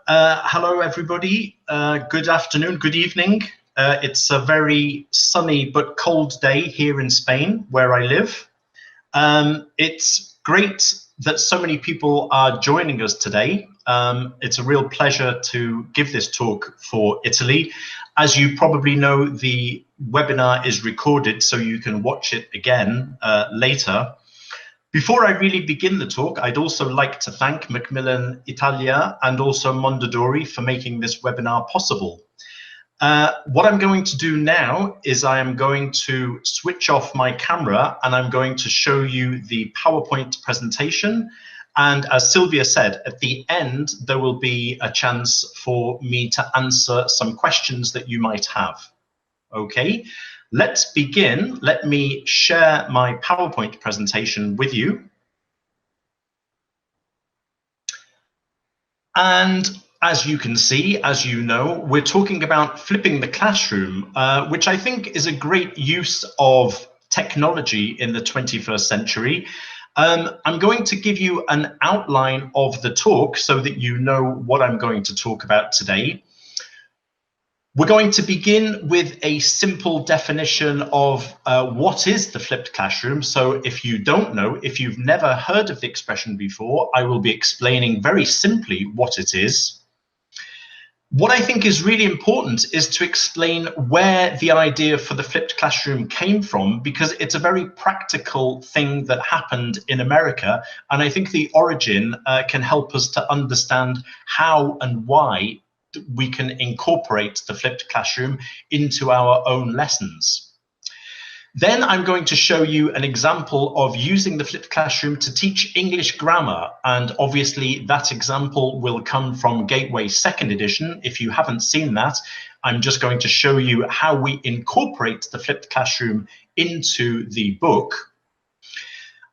Hello everybody. Good afternoon, good evening. It's a very sunny but cold day here in Spain, where I live. It's great that so many people are joining us today. It's a real pleasure to give this talk for Italy. As you probably know, the webinar is recorded, so you can watch it again later. Before I really begin the talk, I'd also like to thank Macmillan Italy and also Mondadori for making this webinar possible. What I'm going to do now is I am going to switch off my camera and I'm going to show you the PowerPoint presentation. And as Sylvia said, at the end, there will be a chance for me to answer some questions that you might have. Okay, let's begin. Let me share my PowerPoint presentation with you. And as you can see, as you know, we're talking about flipping the classroom, which I think is a great use of technology in the 21st century. I'm going to give you an outline of the talk so that you know what I'm going to talk about today. We're going to begin with a simple definition of what is the flipped classroom. So if you don't know, if you've never heard of the expression before, I will be explaining very simply what it is. What I think is really important is to explain where the idea for the flipped classroom came from, because it's a very practical thing that happened in America. And I think the origin can help us to understand how and why we can incorporate the flipped classroom into our own lessons. Then I'm going to show you an example of using the flipped classroom to teach English grammar. And obviously that example will come from Gateway 2nd edition. If you haven't seen that, I'm just going to show you how we incorporate the flipped classroom into the book.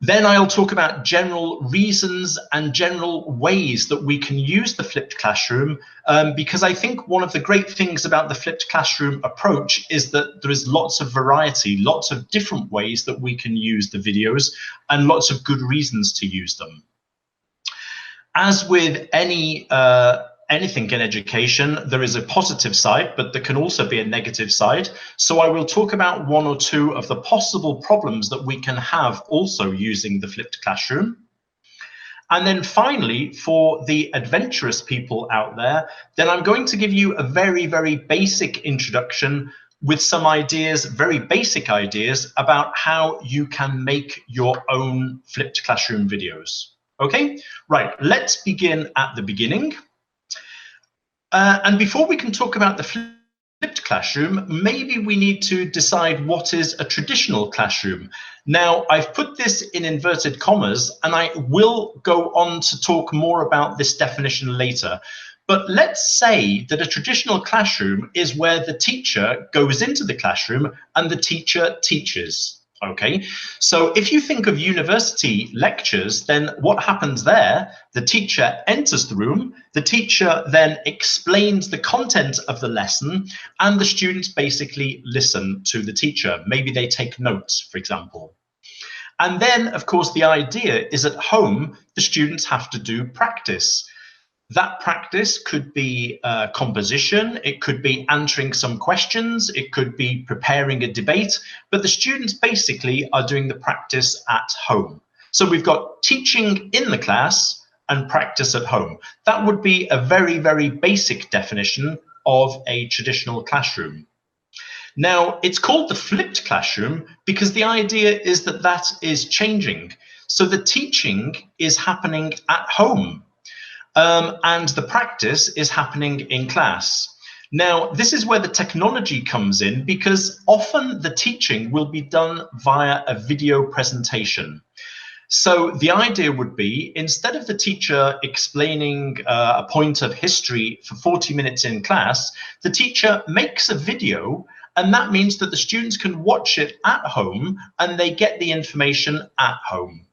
Then I'll talk about general reasons and general ways that we can use the flipped classroom, because I think one of the great things about the flipped classroom approach is that there is lots of variety, lots of different ways that we can use the videos and lots of good reasons to use them. As with anything in education, there is a positive side, but there can also be a negative side. So I will talk about one or two of the possible problems that we can have also using the flipped classroom. And then finally, for the adventurous people out there, then I'm going to give you a very, very basic introduction with some ideas, very basic ideas about how you can make your own flipped classroom videos. Okay, right, let's begin at the beginning. And before we can talk about the flipped classroom, maybe we need to decide what is a traditional classroom. Now, I've put this in inverted commas, and I will go on to talk more about this definition later. But let's say that a traditional classroom is where the teacher goes into the classroom and the teacher teaches. Okay, so if you think of university lectures, then what happens there? The teacher enters the room, the teacher then explains the content of the lesson, and the students basically listen to the teacher. Maybe they take notes, for example. And then, of course, the idea is at home, the students have to do practice. That practice could be composition, it could be answering some questions, it could be preparing a debate, but the students basically are doing the practice at home. So we've got teaching in the class and practice at home. That would be a very, very basic definition of a traditional classroom. Now, it's called the flipped classroom because the idea is that that is changing. So the teaching is happening at home. And the practice is happening in class. Now, this is where the technology comes in, because often the teaching will be done via a video presentation. So the idea would be, instead of the teacher explaining a point of history for 40 minutes in class, the teacher makes a video, and that means that the students can watch it at home and they get the information at home.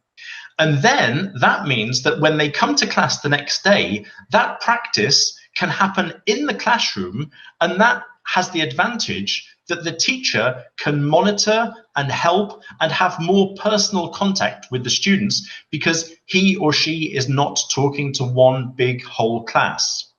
And then that means that when they come to class the next day, that practice can happen in the classroom, and that has the advantage that the teacher can monitor and help and have more personal contact with the students because he or she is not talking to one big whole class.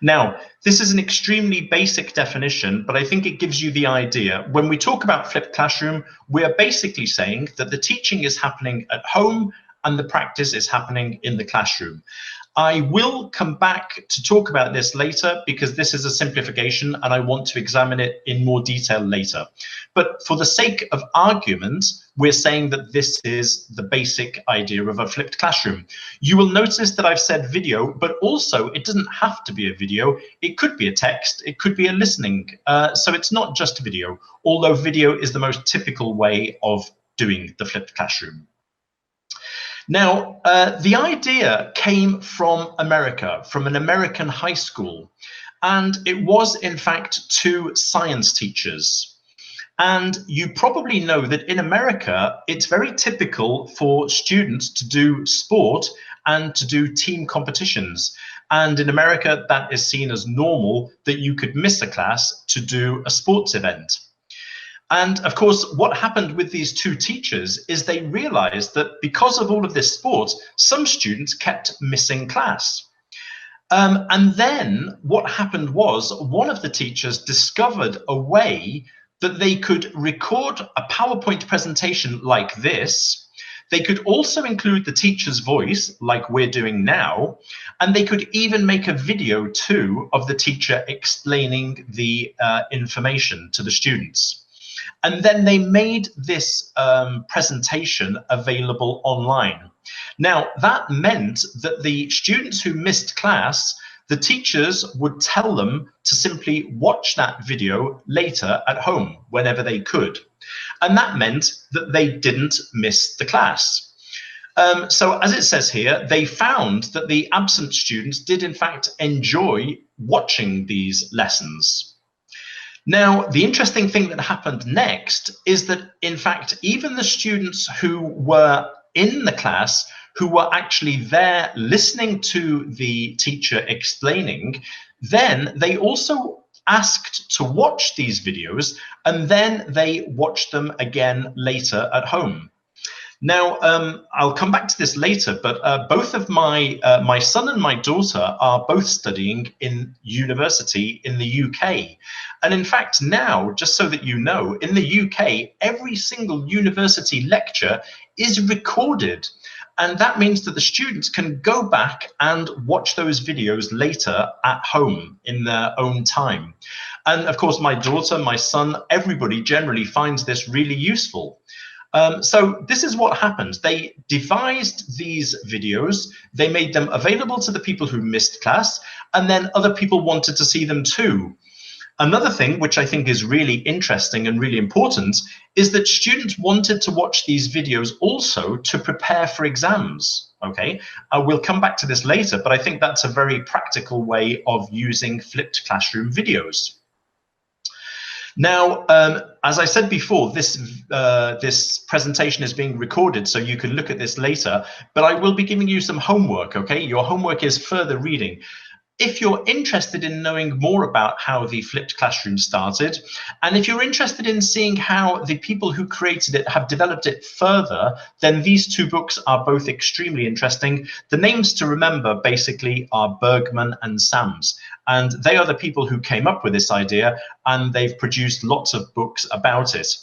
Now, this is an extremely basic definition, but I think it gives you the idea. When we talk about flipped classroom, we are basically saying that the teaching is happening at home and the practice is happening in the classroom. I will come back to talk about this later because this is a simplification and I want to examine it in more detail later. But for the sake of argument, we're saying that this is the basic idea of a flipped classroom. You will notice that I've said video, but also it doesn't have to be a video. It could be a text, it could be a listening. So it's not just video, although video is the most typical way of doing the flipped classroom. Now, the idea came from America, from an American high school, and it was in fact two science teachers. And you probably know that in America, it's very typical for students to do sport and to do team competitions. And in America, that is seen as normal, that you could miss a class to do a sports event. And of course, what happened with these two teachers is they realized that because of all of this sport, some students kept missing class. And then what happened was one of the teachers discovered a way that they could record a PowerPoint presentation like this. They could also include the teacher's voice, like we're doing now, and they could even make a video too of the teacher explaining the information to the students. And then they made this presentation available online. Now, that meant that the students who missed class, the teachers would tell them to simply watch that video later at home, whenever they could. And that meant that they didn't miss the class. So as it says here, they found that the absent students did in fact enjoy watching these lessons. Now, the interesting thing that happened next is that, in fact, even the students who were in the class, who were actually there listening to the teacher explaining, then they also asked to watch these videos and then they watched them again later at home. Now, I'll come back to this later, but both of my son and my daughter are both studying in university in the UK. And in fact, now, just so that you know, in the UK, every single university lecture is recorded. And that means that the students can go back and watch those videos later at home in their own time. And of course, my daughter, my son, everybody generally finds this really useful. So this is what happened. They devised these videos, they made them available to the people who missed class, and then other people wanted to see them too. Another thing which I think is really interesting and really important is that students wanted to watch these videos also to prepare for exams. Okay, we'll come back to this later, but I think that's a very practical way of using flipped classroom videos. Now, as I said before, this presentation is being recorded, so you can look at this later, but I will be giving you some homework, okay? Your homework is further reading. If you're interested in knowing more about how the flipped classroom started, and if you're interested in seeing how the people who created it have developed it further, then these two books are both extremely interesting. The names to remember basically are Bergman and Sams, and they are the people who came up with this idea, and they've produced lots of books about it.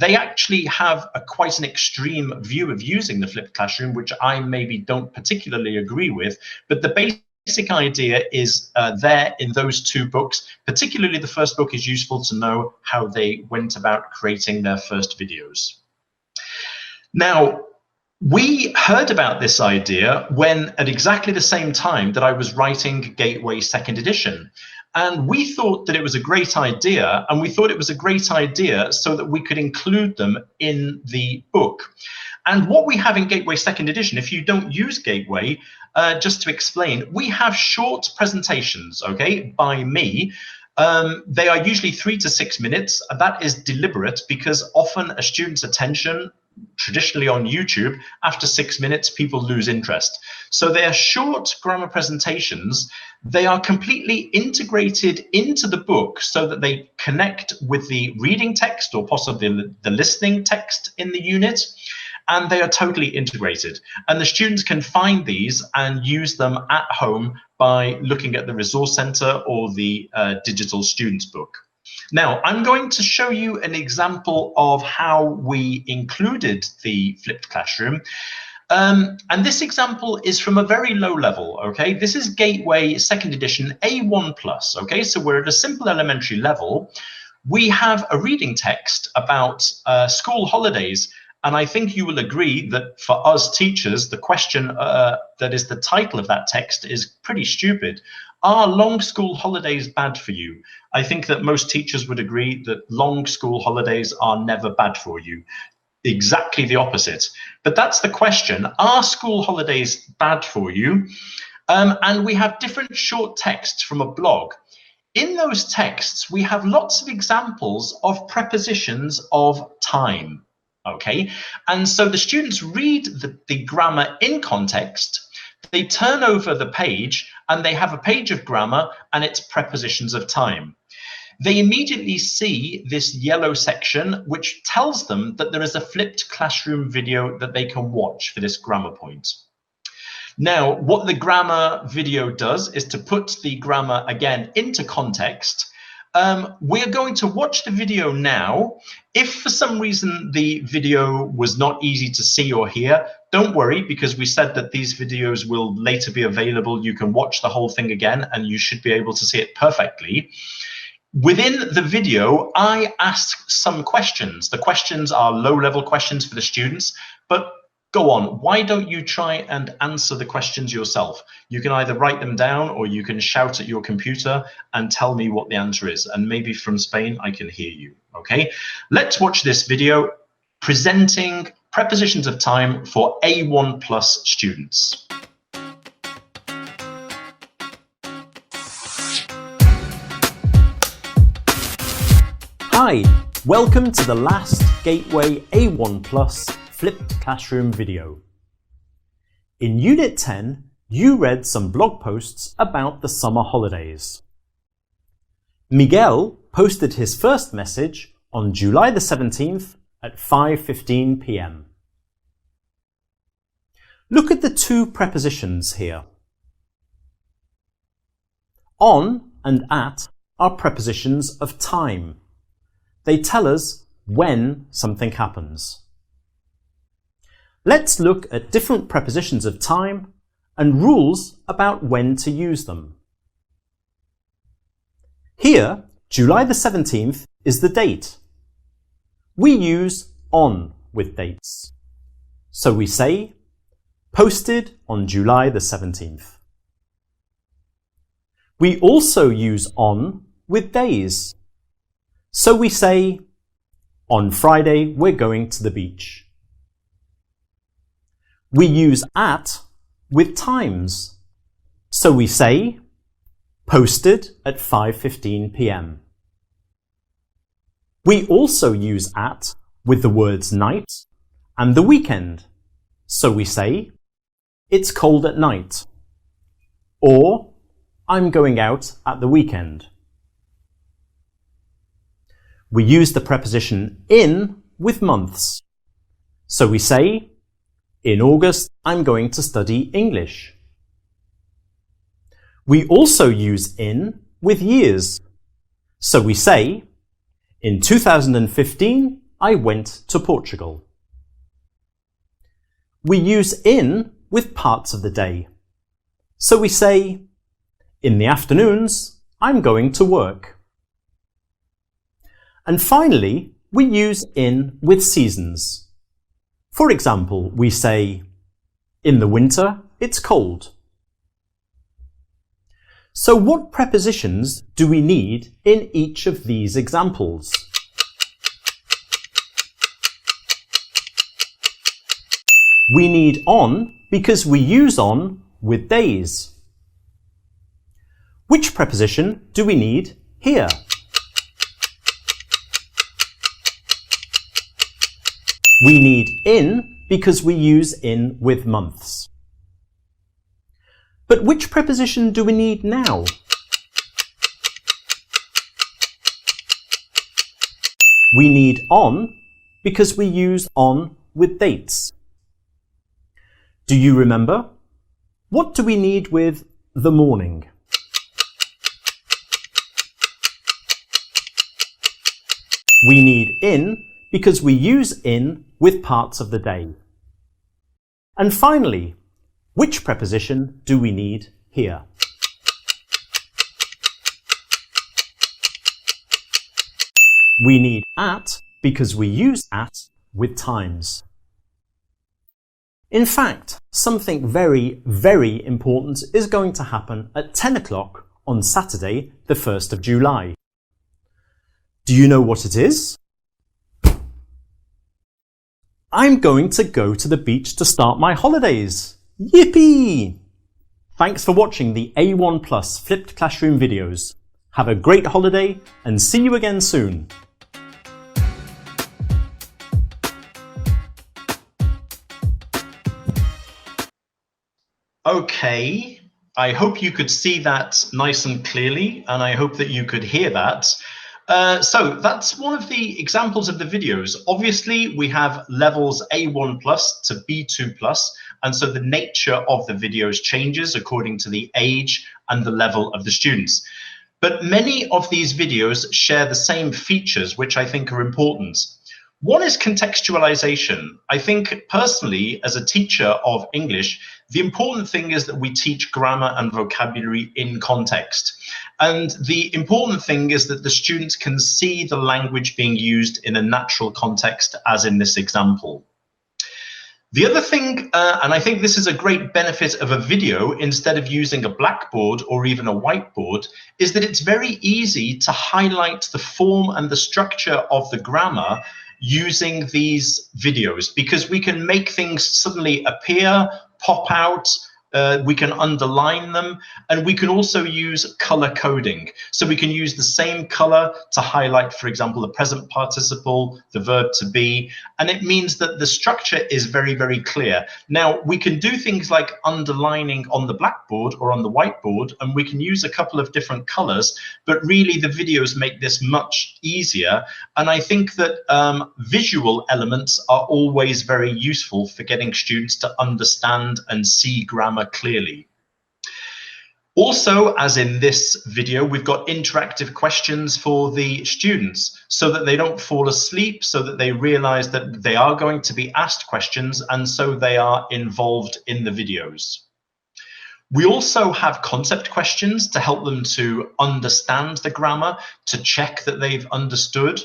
They actually have quite an extreme view of using the flipped classroom, which I maybe don't particularly agree with, but the basic idea is there in those two books. Particularly the first book is useful to know how they went about creating their first videos. Now, we heard about this idea when at exactly the same time that I was writing Gateway Second Edition. And we thought that it was a great idea, and we thought it was a great idea so that we could include them in the book. And what we have in Gateway Second Edition, if you don't use Gateway, just to explain, we have short presentations, okay, by me. They are usually 3 to 6 minutes. That is deliberate because often a student's attention, traditionally on YouTube, after 6 minutes, people lose interest. So they are short grammar presentations. They are completely integrated into the book so that they connect with the reading text or possibly the listening text in the unit. and they are totally integrated. And the students can find these and use them at home by looking at the resource center or the digital students book. Now, I'm going to show you an example of how we included the flipped classroom. And this example is from a very low level, okay? This is Gateway 2nd edition A1+, okay? So we're at a simple elementary level. We have a reading text about school holidays. And I think you will agree that for us teachers, the question that is the title of that text is pretty stupid. Are long school holidays bad for you? I think that most teachers would agree that long school holidays are never bad for you. Exactly the opposite. But that's the question. Are school holidays bad for you? And we have different short texts from a blog. In those texts, we have lots of examples of prepositions of time. Okay, and so the students read the grammar in context, they turn over the page, and they have a page of grammar and its prepositions of time. They immediately see this yellow section, which tells them that there is a flipped classroom video that they can watch for this grammar point. Now, what the grammar video does is to put the grammar again into context. We're going to watch the video now. If for some reason the video was not easy to see or hear, don't worry, because we said that these videos will later be available. You can watch the whole thing again and you should be able to see it perfectly. Within the video, I ask some questions. The questions are low-level questions for the students, but go on, why don't you try and answer the questions yourself? You can either write them down or you can shout at your computer and tell me what the answer is. And maybe from Spain, I can hear you, okay? Let's watch this video presenting prepositions of time for A1+ students. Hi, welcome to the last Gateway A1+ Flipped Classroom video. In Unit 10, you read some blog posts about the summer holidays. Miguel posted his first message on July the 17th at 5:15 p.m. Look at the two prepositions here. On and at are prepositions of time. They tell us when something happens. Let's look at different prepositions of time and rules about when to use them. Here, July the 17th is the date. We use on with dates. So we say, posted on July the 17th. We also use on with days. So we say, on Friday we're going to the beach. We use at with times. So we say, posted at 5:15 p.m. We also use at with the words night and the weekend. So we say, it's cold at night. Or, I'm going out at the weekend. We use the preposition in with months. So we say, in August, I'm going to study English. We also use in with years. So we say, in 2015, I went to Portugal. We use in with parts of the day. So we say, in the afternoons, I'm going to work. And finally, we use in with seasons. For example, we say, in the winter, it's cold. So what prepositions do we need in each of these examples? We need on because we use on with days. Which preposition do we need here? We need in because we use in with months. But which preposition do we need now? We need on because we use on with dates. Do you remember? What do we need with the morning? We need in because we use in with parts of the day. And finally, which preposition do we need here? We need at because we use at with times. In fact, something very, very important is going to happen at 10 o'clock on Saturday, the 1st of July. Do you know what it is? I'm going to go to the beach to start my holidays. Yippee! Thanks for watching the A1 Plus Flipped Classroom videos. Have a great holiday and see you again soon. Okay, I hope you could see that nice and clearly, and I hope that you could hear that. So that's one of the examples of the videos. Obviously, we have levels A1 plus to B2 plus, and so the nature of the videos changes according to the age and the level of the students. But many of these videos share the same features, which I think are important. One is contextualization. I think personally, as a teacher of English, the important thing is that we teach grammar and vocabulary in context. And the important thing is that the students can see the language being used in a natural context, as in this example. The other thing, and I think this is a great benefit of a video instead of using a blackboard or even a whiteboard, is that it's very easy to highlight the form and the structure of the grammar using these videos, because we can make things suddenly appear, pop out, we can underline them, and we can also use color coding. So we can use the same color to highlight, for example, the present participle, the verb to be, and it means that the structure is very, very clear. Now, we can do things like underlining on the blackboard or on the whiteboard, and we can use a couple of different colors, but really the videos make this much easier. And I think that visual elements are always very useful for getting students to understand and see grammar clearly. Also, as in this video, we've got interactive questions for the students so that they don't fall asleep, so that they realize that they are going to be asked questions, and so they are involved in the videos. We also have concept questions to help them to understand the grammar, to check that they've understood.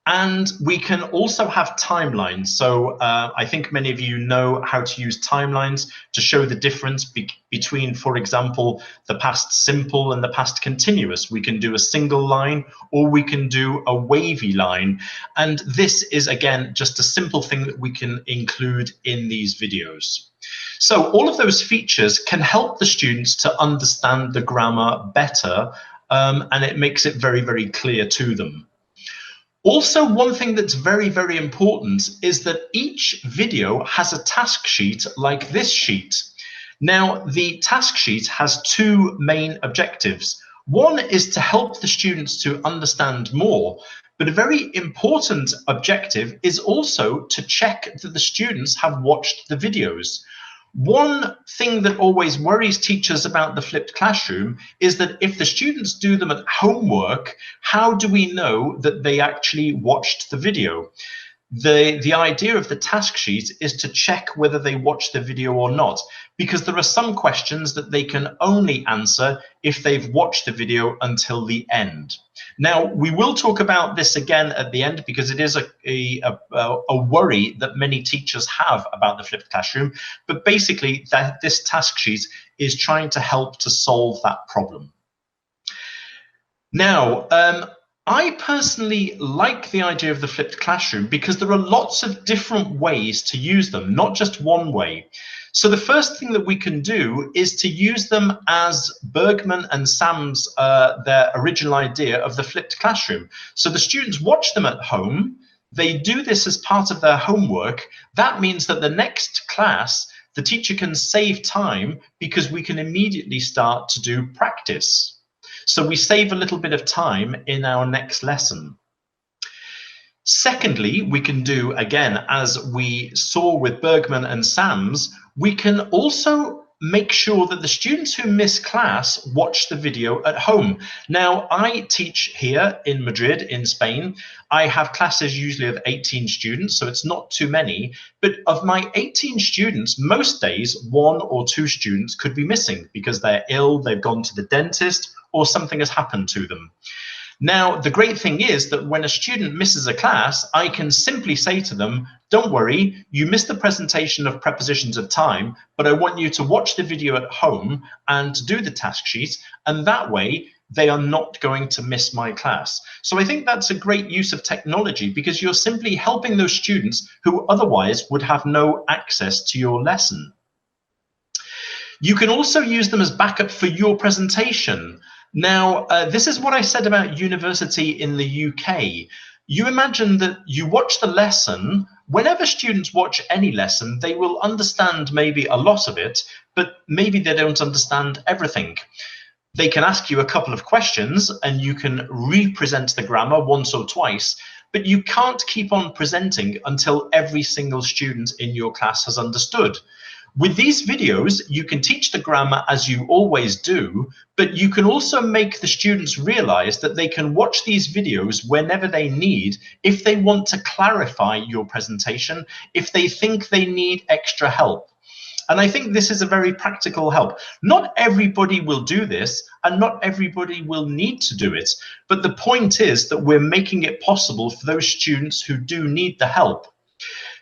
And we can also have timelines. So I think many of you know how to use timelines to show the difference between, for example, the past simple and the past continuous. We can do a single line, or we can do a wavy line. And this is, again, just a simple thing that we can include in these videos. So all of those features can help the students to understand the grammar better, and it makes it very, very clear to them. Also, one thing that's very, very important is that each video has a task sheet like this sheet. Now, the task sheet has two main objectives. One is to help the students to understand more, but a very important objective is also to check that the students have watched the videos. One thing that always worries teachers about the flipped classroom is that if the students do them at homework, how do we know that they actually watched the video? The idea of the task sheet is to check whether they watched the video or not, because there are some questions that they can only answer if they've watched the video until the end. Now, we will talk about this again at the end, because it is a worry that many teachers have about the flipped classroom. But basically, this task sheet is trying to help to solve that problem. Now, I personally like the idea of the flipped classroom because there are lots of different ways to use them, not just one way. So the first thing that we can do is to use them as Bergman and Sam's, their original idea of the flipped classroom. So the students watch them at home, they do this as part of their homework. That means that the next class, the teacher can save time because we can immediately start to do practice. So we save a little bit of time in our next lesson. Secondly, we can do, again, as we saw with Bergman and Sams, we can also make sure that the students who miss class watch the video at home. Now, I teach here in Madrid, in Spain. I have classes usually of 18 students, so it's not too many. But of my 18 students, most days, 1 or 2 students could be missing because they're ill, they've gone to the dentist, or something has happened to them. Now, the great thing is that when a student misses a class, I can simply say to them, don't worry, you missed the presentation of prepositions of time, but I want you to watch the video at home and do the task sheet, and that way they are not going to miss my class. So I think that's a great use of technology because you're simply helping those students who otherwise would have no access to your lesson. You can also use them as backup for your presentation. Now, this is what I said about university in the UK. You imagine that you watch the lesson. Whenever students watch any lesson, they will understand maybe a lot of it, but maybe they don't understand everything. They can ask you a couple of questions and you can re-present the grammar once or twice, but you can't keep on presenting until every single student in your class has understood. With these videos, you can teach the grammar as you always do, but you can also make the students realize that they can watch these videos whenever they need if they want to clarify your presentation, if they think they need extra help. And I think this is a very practical help. Not everybody will do this, and not everybody will need to do it. But the point is that we're making it possible for those students who do need the help.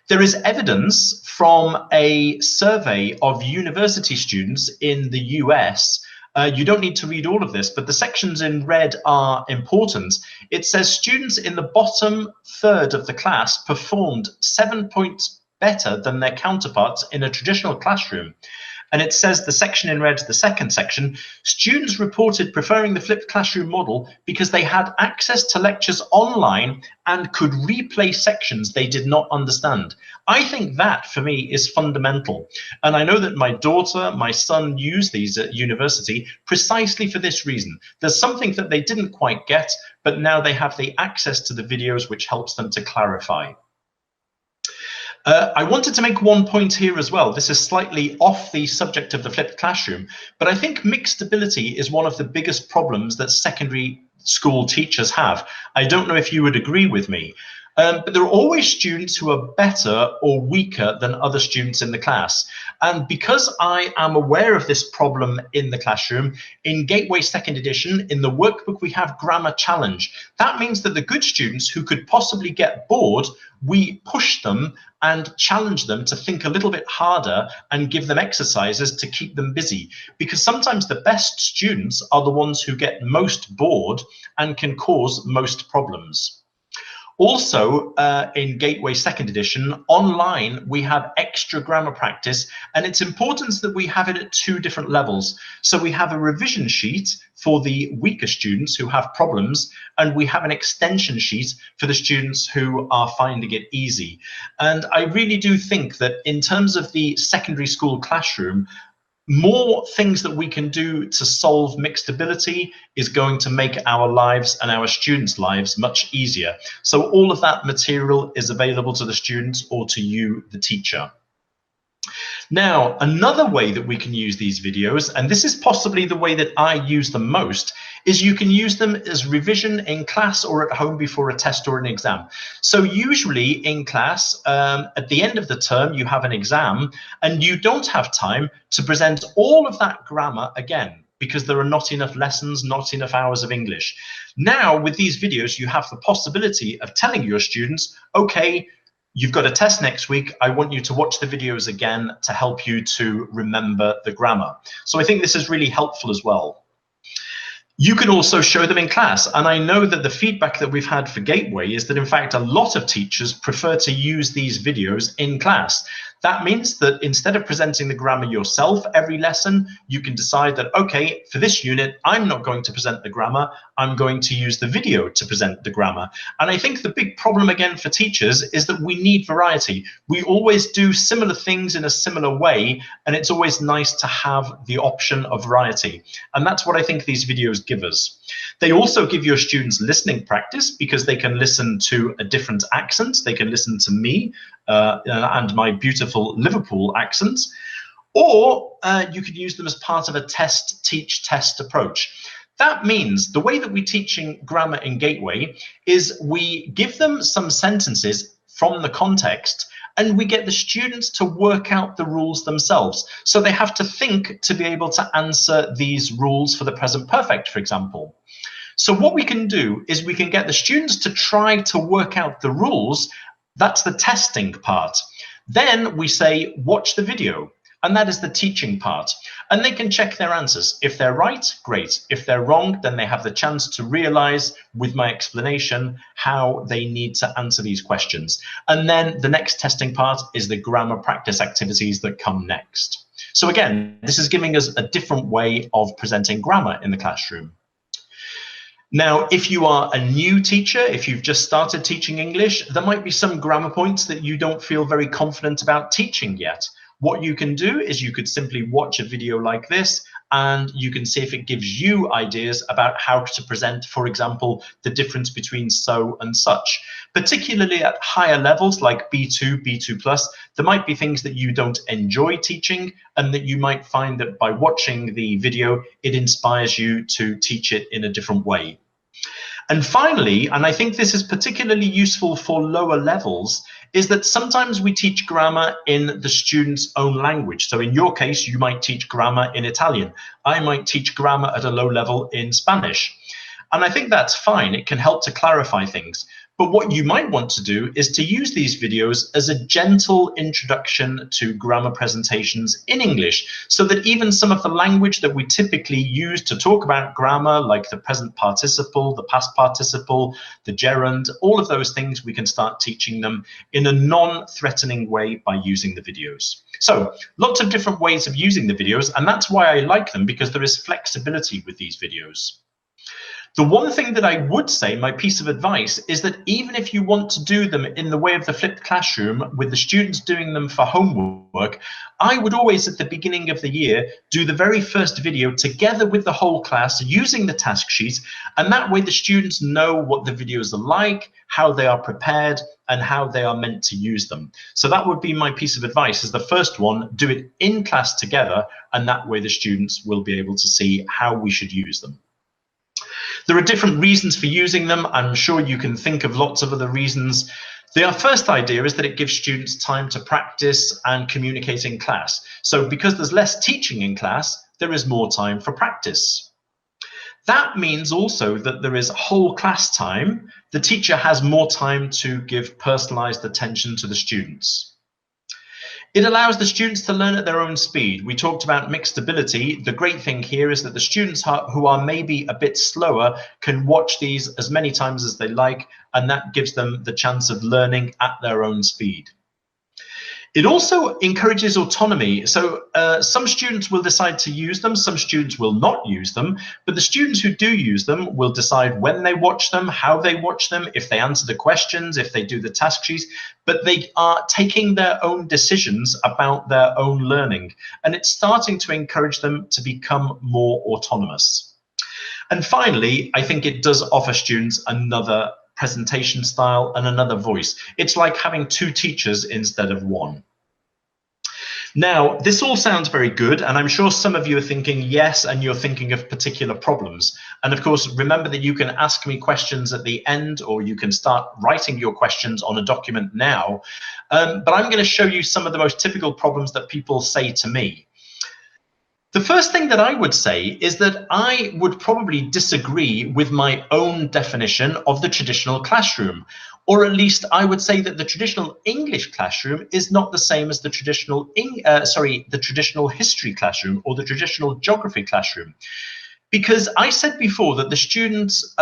There is evidence from a survey of university students in the US. You don't need to read all of this, but the sections in red are important. It says students in the bottom third of the class performed 7 points better than their counterparts in a traditional classroom. And it says the section in red, the second section, students reported preferring the flipped classroom model because they had access to lectures online and could replay sections they did not understand. I think that, for me, is fundamental. And I know that my daughter, my son use these at university precisely for this reason. There's something that they didn't quite get, but now they have the access to the videos which helps them to clarify. I wanted to make one point here as well. This is slightly off the subject of the flipped classroom, but I think mixed ability is one of the biggest problems that secondary school teachers have. I don't know if you would agree with me, but there are always students who are better or weaker than other students in the class. And because I am aware of this problem in the classroom, in Gateway 2nd edition, in the workbook, we have Grammar Challenge. That means that the good students who could possibly get bored, we push them and challenge them to think a little bit harder and give them exercises to keep them busy. Because sometimes the best students are the ones who get most bored and can cause most problems. Also, in Gateway 2nd edition, online, we have extra grammar practice, and it's important that we have it at 2 different levels. So we have a revision sheet for the weaker students who have problems, and we have an extension sheet for the students who are finding it easy. And I really do think that in terms of the secondary school classroom, more things that we can do to solve mixed ability is going to make our lives and our students' lives much easier. So all of that material is available to the students or to you, the teacher. Now, another way that we can use these videos, and this is possibly the way that I use them most, is you can use them as revision in class or at home before a test or an exam. So usually in class, at the end of the term, you have an exam and you don't have time to present all of that grammar again, because there are not enough lessons, not enough hours of English. Now, with these videos, you have the possibility of telling your students, okay, you've got a test next week. I want you to watch the videos again to help you to remember the grammar. So I think this is really helpful as well. You can also show them in class. And I know that the feedback that we've had for Gateway is that, in fact, a lot of teachers prefer to use these videos in class. That means that instead of presenting the grammar yourself every lesson, you can decide that, okay, for this unit, I'm not going to present the grammar, I'm going to use the video to present the grammar. And I think the big problem again for teachers is that we need variety. We always do similar things in a similar way, and it's always nice to have the option of variety. And that's what I think these videos give us. They also give your students listening practice because they can listen to a different accent. They can listen to me and my beautiful Liverpool accent, or you could use them as part of a test, teach, test approach. That means the way that we're teaching grammar in Gateway is we give them some sentences from the context, and we get the students to work out the rules themselves. So they have to think to be able to answer these rules for the present perfect, for example. So what we can do is we can get the students to try to work out the rules. That's the testing part. Then we say, watch the video. And that is the teaching part. And they can check their answers. If they're right, great. If they're wrong, then they have the chance to realize with my explanation how they need to answer these questions. And then the next testing part is the grammar practice activities that come next. So again, this is giving us a different way of presenting grammar in the classroom. Now, if you are a new teacher, if you've just started teaching English, there might be some grammar points that you don't feel very confident about teaching yet. What you can do is you could simply watch a video like this, and you can see if it gives you ideas about how to present, for example, the difference between so and such. Particularly at higher levels like B2, B2+, there might be things that you don't enjoy teaching, and that you might find that by watching the video, it inspires you to teach it in a different way. And finally, and I think this is particularly useful for lower levels, is that sometimes we teach grammar in the student's own language. So in your case, you might teach grammar in Italian. I might teach grammar at a low level in Spanish. And I think that's fine. It can help to clarify things. But what you might want to do is to use these videos as a gentle introduction to grammar presentations in English, so that even some of the language that we typically use to talk about grammar, like the present participle, the past participle, the gerund, all of those things, we can start teaching them in a non-threatening way by using the videos. So lots of different ways of using the videos, and that's why I like them, because there is flexibility with these videos. The one thing that I would say, my piece of advice, is that even if you want to do them in the way of the flipped classroom, with the students doing them for homework, I would always at the beginning of the year do the very first video together with the whole class using the task sheet, and that way the students know what the videos are like, how they are prepared, and how they are meant to use them. So that would be my piece of advice, is the first one, do it in class together, and that way the students will be able to see how we should use them. There are different reasons for using them. I'm sure you can think of lots of other reasons. The first idea is that it gives students time to practice and communicate in class. So because there's less teaching in class, there is more time for practice. That means also that there is whole class time. The teacher has more time to give personalized attention to the students. It allows the students to learn at their own speed. We talked about mixed ability. The great thing here is that the students who are maybe a bit slower can watch these as many times as they like, and that gives them the chance of learning at their own speed. It also encourages autonomy. So some students will decide to use them, some students will not use them, but the students who do use them will decide when they watch them, how they watch them, if they answer the questions, if they do the task sheets, but they are taking their own decisions about their own learning. And it's starting to encourage them to become more autonomous. And finally, I think it does offer students another presentation style and another voice. It's like having two teachers instead of one. Now, this all sounds very good, and I'm sure some of you are thinking yes, and you're thinking of particular problems. And of course, remember that you can ask me questions at the end, or you can start writing your questions on a document now. But I'm going to show you some of the most typical problems that people say to me. The first thing that I would say is that I would probably disagree with my own definition of the traditional classroom, or at least I would say that the traditional English classroom is not the same as the traditional history classroom or the traditional geography classroom. Because I said before that the students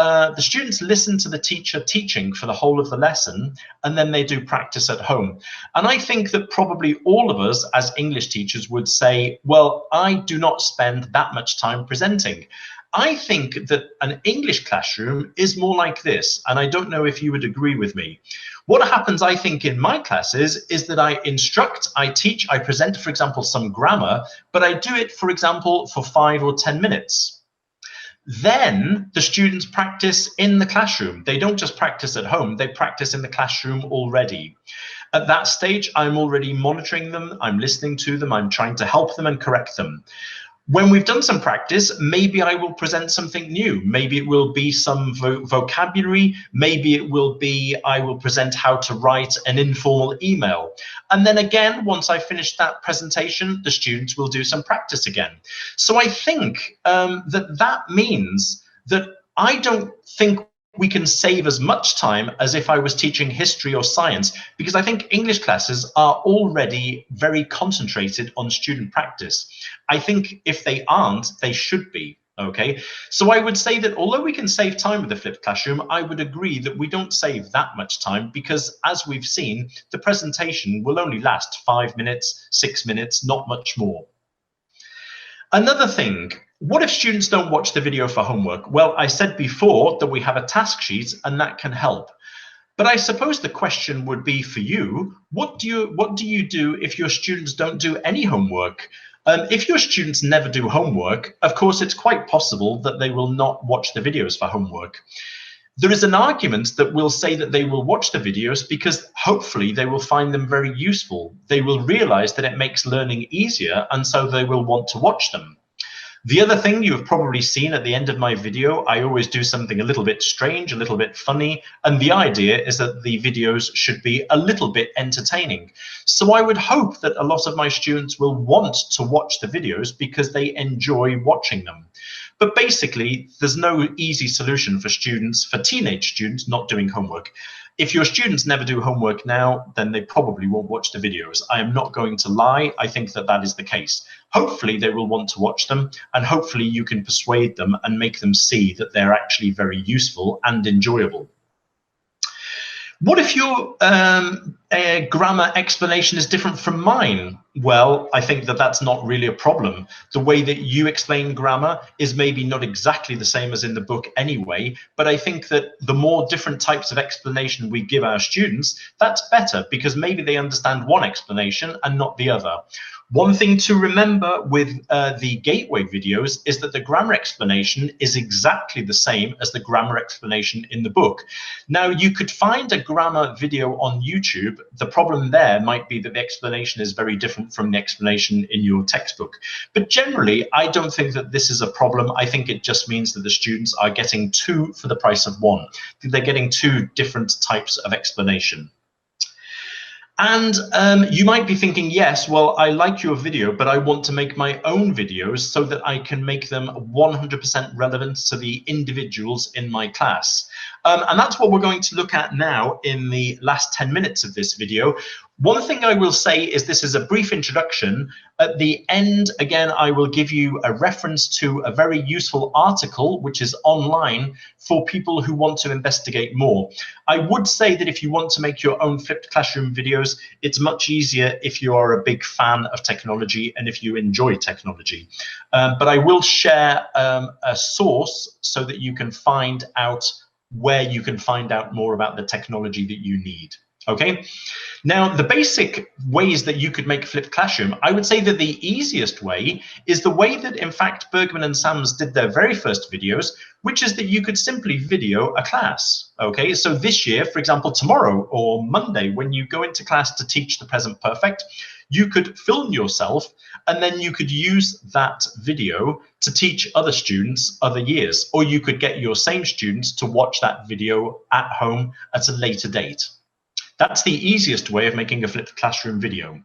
listen to the teacher teaching for the whole of the lesson, and then they do practice at home. And I think that probably all of us as English teachers would say, well, I do not spend that much time presenting. I think that an English classroom is more like this, and I don't know if you would agree with me. What happens, I think, in my classes is that I instruct, I teach, I present, for example, some grammar, but I do it, for example, for 5 or 10 minutes. Then the students practice in the classroom. They don't just practice at home, they practice in the classroom already. At that stage, I'm already monitoring them, I'm listening to them, I'm trying to help them and correct them. When we've done some practice, maybe I will present something new. Maybe it will be some vocabulary. Maybe it will be, I will present how to write an informal email. And then again, once I finish that presentation, the students will do some practice again. So I think that means that I don't think we can save as much time as if I was teaching history or science, because I think English classes are already very concentrated on student practice. I think if they aren't, they should be. Okay, so I would say that although we can save time with the flipped classroom, I would agree that we don't save that much time, because as we've seen, the presentation will only last 5 minutes, 6 minutes, not much more. Another thing, what if students don't watch the video for homework? Well, I said before that we have a task sheet and that can help. But I suppose the question would be for you, what do you do if your students don't do any homework? If your students never do homework, of course, it's quite possible that they will not watch the videos for homework. There is an argument that will say that they will watch the videos because hopefully they will find them very useful. They will realize that it makes learning easier, and so they will want to watch them. The other thing you have probably seen at the end of my video, I always do something a little bit strange, a little bit funny, and the idea is that the videos should be a little bit entertaining. So I would hope that a lot of my students will want to watch the videos because they enjoy watching them. But basically, there's no easy solution for students, for teenage students not doing homework. If your students never do homework now, then they probably won't watch the videos. I am not going to lie. I think that that is the case. Hopefully they will want to watch them, and hopefully you can persuade them and make them see that they're actually very useful and enjoyable. What if your grammar explanation is different from mine? Well, I think that that's not really a problem. The way that you explain grammar is maybe not exactly the same as in the book anyway, but I think that the more different types of explanation we give our students, that's better, because maybe they understand one explanation and not the other. One thing to remember with the Gateway videos is that the grammar explanation is exactly the same as the grammar explanation in the book. Now, you could find a grammar video on YouTube. The problem there might be that the explanation is very different from the explanation in your textbook. But generally, I don't think that this is a problem. I think it just means that the students are getting two for the price of one. They're getting two different types of explanation. And you might be thinking, yes, well, I like your video, but I want to make my own videos so that I can make them 100% relevant to the individuals in my class. And that's what we're going to look at now in the last 10 minutes of this video. One thing I will say is this is a brief introduction. At the end, again, I will give you a reference to a very useful article, which is online for people who want to investigate more. I would say that if you want to make your own flipped classroom videos, it's much easier if you are a big fan of technology and if you enjoy technology. But I will share a source so that you can find out where you can find out more about the technology that you need. Okay, now the basic ways that you could make a flipped classroom, I would say that the easiest way is the way that in fact Bergman and Sams did their very first videos, which is that you could simply video a class. Okay, so this year, for example, tomorrow or Monday, when you go into class to teach the present perfect, you could film yourself and then you could use that video to teach other students other years, or you could get your same students to watch that video at home at a later date. That's the easiest way of making a flipped classroom video.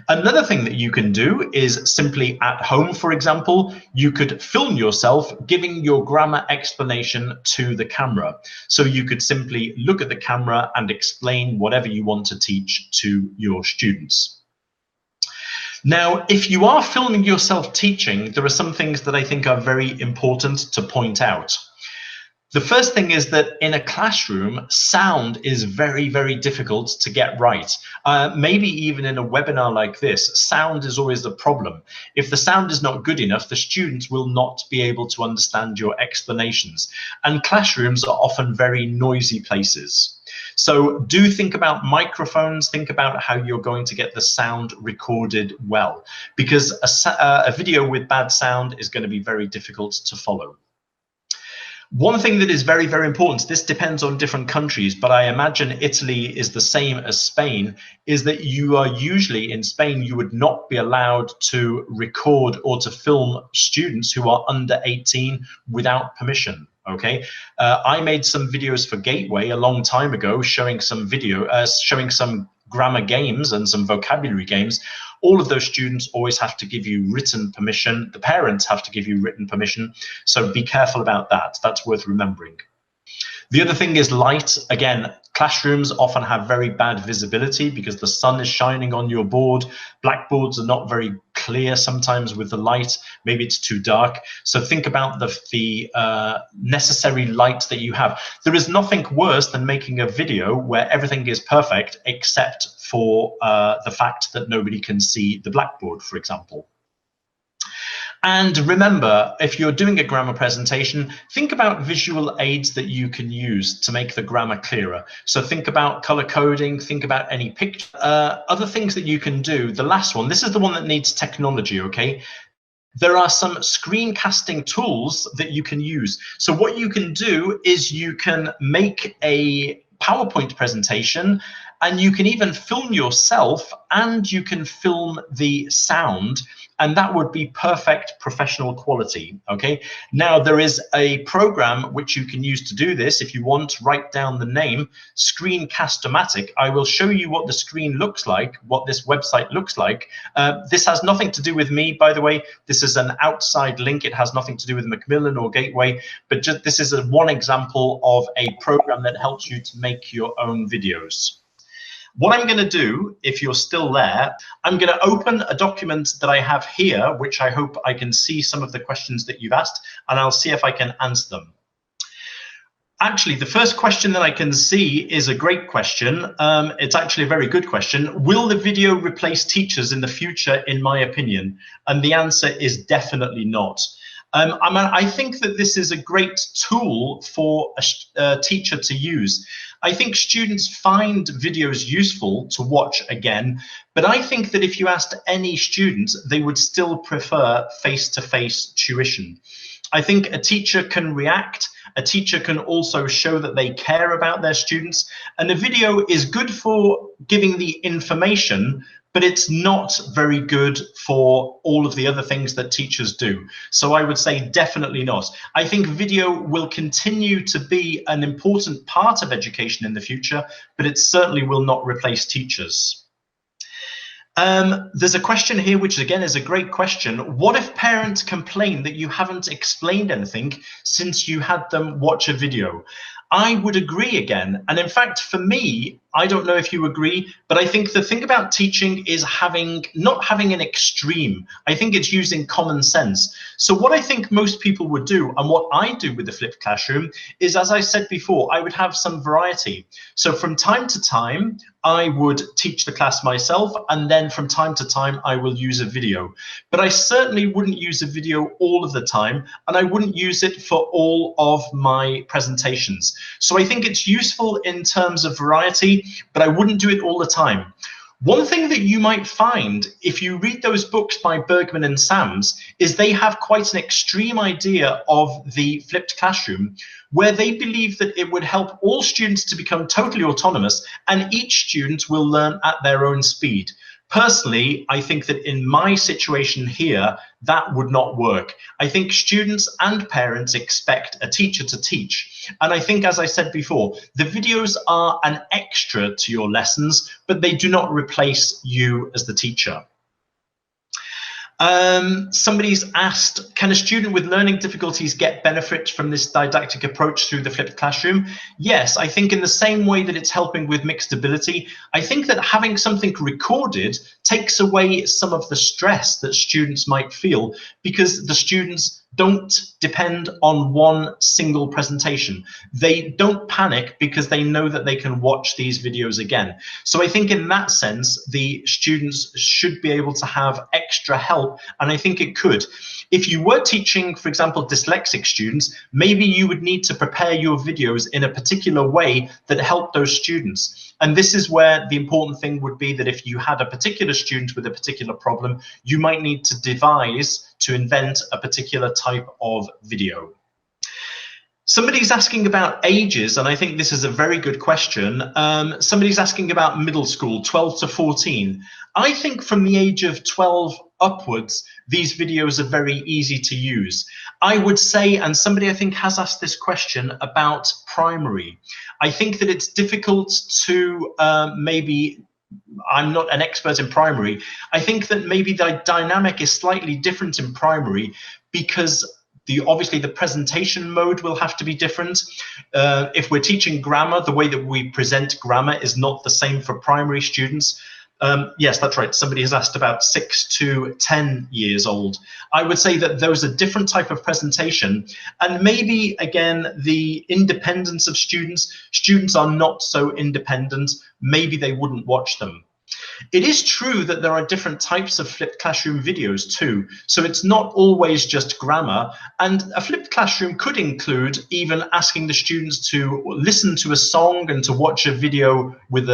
Another thing that you can do is simply at home, for example, you could film yourself giving your grammar explanation to the camera. So you could simply look at the camera and explain whatever you want to teach to your students. Now, if you are filming yourself teaching, there are some things that I think are very important to point out. The first thing is that in a classroom, sound is very, very difficult to get right. Maybe even in a webinar like this, sound is always the problem. If the sound is not good enough, the students will not be able to understand your explanations. And classrooms are often very noisy places. So do think about microphones, think about how you're going to get the sound recorded well, because a video with bad sound is going to be very difficult to follow. One thing that is very, very important, this depends on different countries, but I imagine Italy is the same as Spain, is that you are usually in Spain, you would not be allowed to record or to film students who are under 18 without permission. Okay, I made some videos for Gateway a long time ago showing some showing some grammar games and some vocabulary games. All of those students always have to give you written permission. The parents have to give you written permission. So be careful about that. That's worth remembering. The other thing is light. Again, classrooms often have very bad visibility because the sun is shining on your board. Blackboards are not very clear sometimes with the light. Maybe it's too dark. So think about the necessary light that you have. There is nothing worse than making a video where everything is perfect except for the fact that nobody can see the blackboard, for example. And remember, if you're doing a grammar presentation, think about visual aids that you can use to make the grammar clearer. So think about color coding, think about any picture. Other things that you can do, the last one, this is the one that needs technology, okay? There are some screencasting tools that you can use. So what you can do is you can make a PowerPoint presentation, and you can even film yourself, and you can film the sound, and that would be perfect professional quality. Okay, now there is a program which you can use to do this. If you want, write down the name, Screencast-O-Matic. I will show you what the screen looks like, what this website looks like. This has nothing to do with me, by the way. This is an outside link. It has nothing to do with Macmillan or Gateway, but just this is one example of a program that helps you to make your own videos. What I'm going to do, if you're still there, I'm going to open a document that I have here, which I hope I can see some of the questions that you've asked, and I'll see if I can answer them. Actually, the first question that I can see is a great question. It's actually a very good question. Will the video replace teachers in the future, in my opinion? And the answer is definitely not. I think that this is a great tool for a teacher to use. I think students find videos useful to watch again, but I think that if you asked any student, they would still prefer face-to-face tuition. I think a teacher can react. A teacher can also show that they care about their students, and a video is good for giving the information, but it's not very good for all of the other things that teachers do. So I would say definitely not. I think video will continue to be an important part of education in the future, but it certainly will not replace teachers. There's a question here, which again is a great question. What if parents complain that you haven't explained anything since you had them watch a video? I would agree again. And in fact, for me, I don't know if you agree, but I think the thing about teaching is not having an extreme. I think it's using common sense. So what I think most people would do, and what I do with the flipped classroom, is, as I said before, I would have some variety. So from time to time, I would teach the class myself, and then from time to time, I will use a video. But I certainly wouldn't use a video all of the time, and I wouldn't use it for all of my presentations. So I think it's useful in terms of variety, but I wouldn't do it all the time. One thing that you might find if you read those books by Bergman and Sams is they have quite an extreme idea of the flipped classroom, where they believe that it would help all students to become totally autonomous and each student will learn at their own speed. Personally, I think that in my situation here, that would not work. I think students and parents expect a teacher to teach. And I think, as I said before, the videos are an extra to your lessons, but they do not replace you as the teacher. Somebody's asked, can a student with learning difficulties get benefit from this didactic approach through the flipped classroom? Yes, I think in the same way that it's helping with mixed ability, I think that having something recorded takes away some of the stress that students might feel, because the students don't depend on one single presentation. They don't panic because they know that they can watch these videos again. So I think in that sense, the students should be able to have extra help, and I think it could. If you were teaching, for example, dyslexic students, maybe you would need to prepare your videos in a particular way that helped those students. And this is where the important thing would be that if you had a particular student with a particular problem, you might need to invent a particular type of video. Somebody's asking about ages, and I think this is a very good question. Somebody's asking about middle school, 12 to 14. I think from the age of 12 upwards, these videos are very easy to use. I would say, and somebody I think has asked this question about primary, I think that it's difficult to I'm not an expert in primary. I think that maybe the dynamic is slightly different in primary because obviously the presentation mode will have to be different. If we're teaching grammar, the way that we present grammar is not the same for primary students. Yes, that's right. Somebody has asked about 6 to 10 years old. I would say that those are different type of presentation, and maybe again the independence of students. Students are not so independent. Maybe they wouldn't watch them. It is true that there are different types of flipped classroom videos too, so it's not always just grammar, and a flipped classroom could include even asking the students to listen to a song and to watch a video with,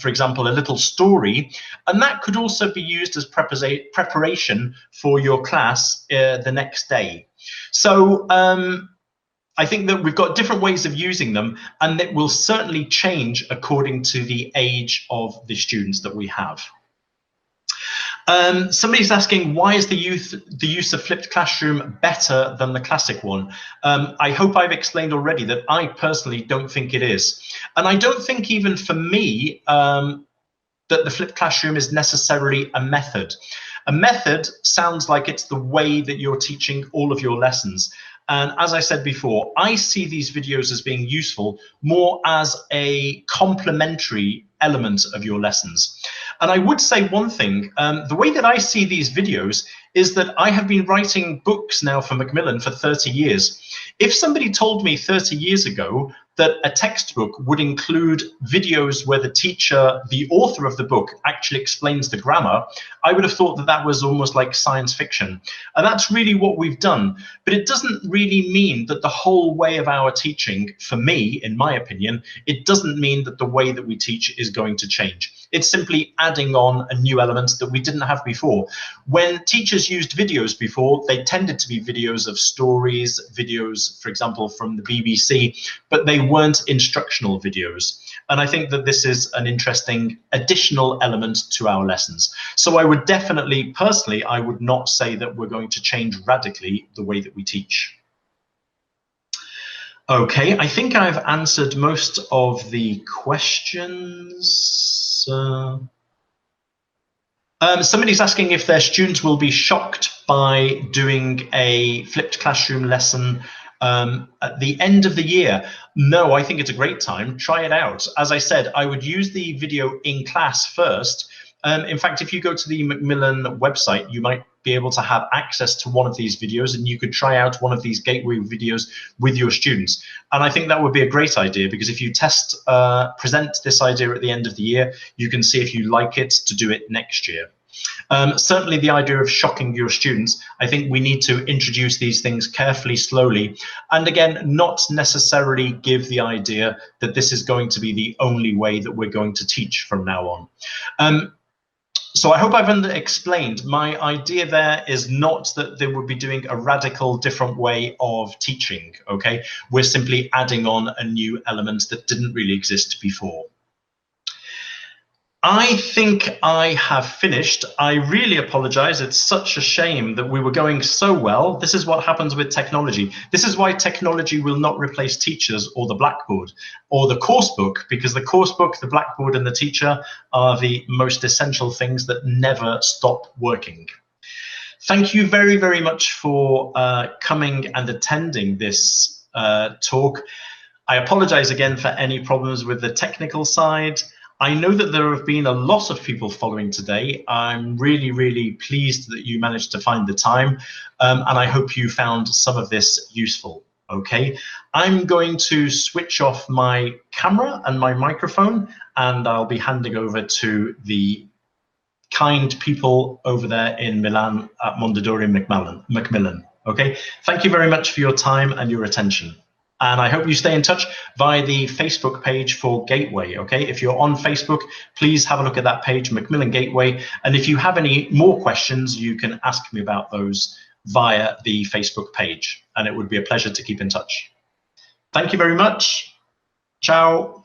for example, a little story, and that could also be used as preparation for your class the next day. So I think that we've got different ways of using them, and it will certainly change according to the age of the students that we have. Somebody's asking, why is the use of flipped classroom better than the classic one? I hope I've explained already that I personally don't think it is. And I don't think even for me that the flipped classroom is necessarily a method. A method sounds like it's the way that you're teaching all of your lessons. And as I said before, I see these videos as being useful more as a complementary element of your lessons. And I would say one thing, the way that I see these videos is that I have been writing books now for Macmillan for 30 years. If somebody told me 30 years ago that a textbook would include videos where the teacher, the author of the book, actually explains the grammar, I would have thought that that was almost like science fiction. And that's really what we've done. But it doesn't really mean that the whole way of our teaching, for me, in my opinion, it doesn't mean that the way that we teach is going to change. It's simply adding on a new element that we didn't have before. When teachers used videos before, they tended to be videos of stories, videos, for example, from the BBC, but they weren't instructional videos. And I think that this is an interesting additional element to our lessons. So I would definitely, personally, I would not say that we're going to change radically the way that we teach. Okay, I think I've answered most of the questions. Somebody's asking if their students will be shocked by doing a flipped classroom lesson at the end of the year. No, I think it's a great time. Try it out. As I said, I would use the video in class first. In fact, if you go to the Macmillan website, you might be able to have access to one of these videos, and you could try out one of these gateway videos with your students. And I think that would be a great idea, because if you present this idea at the end of the year, you can see if you like it to do it next year. Certainly the idea of shocking your students, I think we need to introduce these things carefully, slowly, and again, not necessarily give the idea that this is going to be the only way that we're going to teach from now on. So I hope I've explained. My idea there is not that they would be doing a radical different way of teaching, okay? We're simply adding on a new element that didn't really exist before. I think I have finished. I really apologize. It's such a shame that we were going so well. This is what happens with technology. This is why technology will not replace teachers or the blackboard or the course book, because the course book, the blackboard, and the teacher are the most essential things that never stop working. Thank you very, very much for coming and attending this talk. I apologize again for any problems with the technical side. I know that there have been a lot of people following today. I'm really, really pleased that you managed to find the time, and I hope you found some of this useful. Okay, I'm going to switch off my camera and my microphone, and I'll be handing over to the kind people over there in Milan at Mondadori Macmillan. Okay, thank you very much for your time and your attention. And I hope you stay in touch via the Facebook page for Gateway. Okay, if you're on Facebook, please have a look at that page, Macmillan Gateway. And if you have any more questions, you can ask me about those via the Facebook page. And it would be a pleasure to keep in touch. Thank you very much. Ciao.